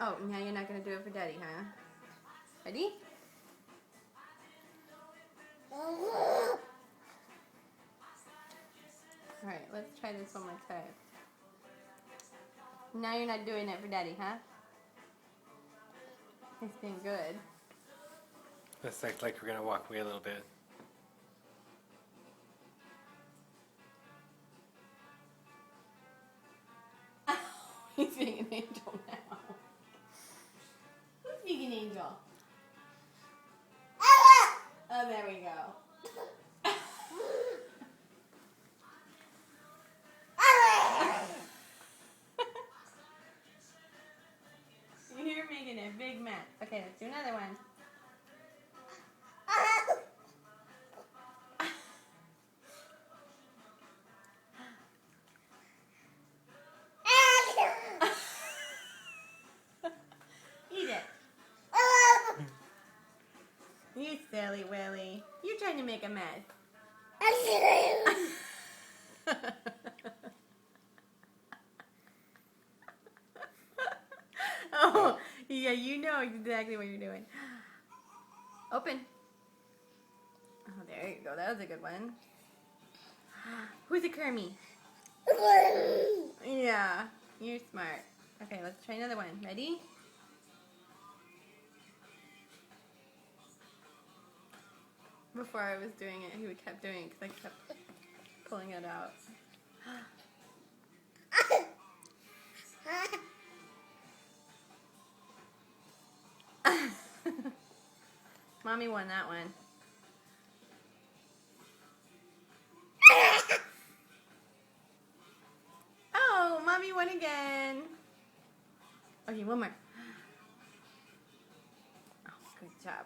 Oh, now you're not going to do it for Daddy, huh? Ready? Alright, let's try this one more time. Now you're not doing it for Daddy, huh? It's been good. Let's act like we're going to walk away a little bit. He's being an angel now. Who's being an angel? Oh, there we go. You're making a big mess. Okay, let's do another one. Eat it. You silly Willie. You're trying to make a mess. Oh, yeah, you know exactly what you're doing. Open. Oh, there you go. That was a good one. Who's a Kermie? Yeah, you're smart. Okay, let's try another one. Ready? Before I was doing it, he kept doing it because I kept pulling it out. Mommy won that one. Oh, Mommy won again. Okay, one more. Oh, good job.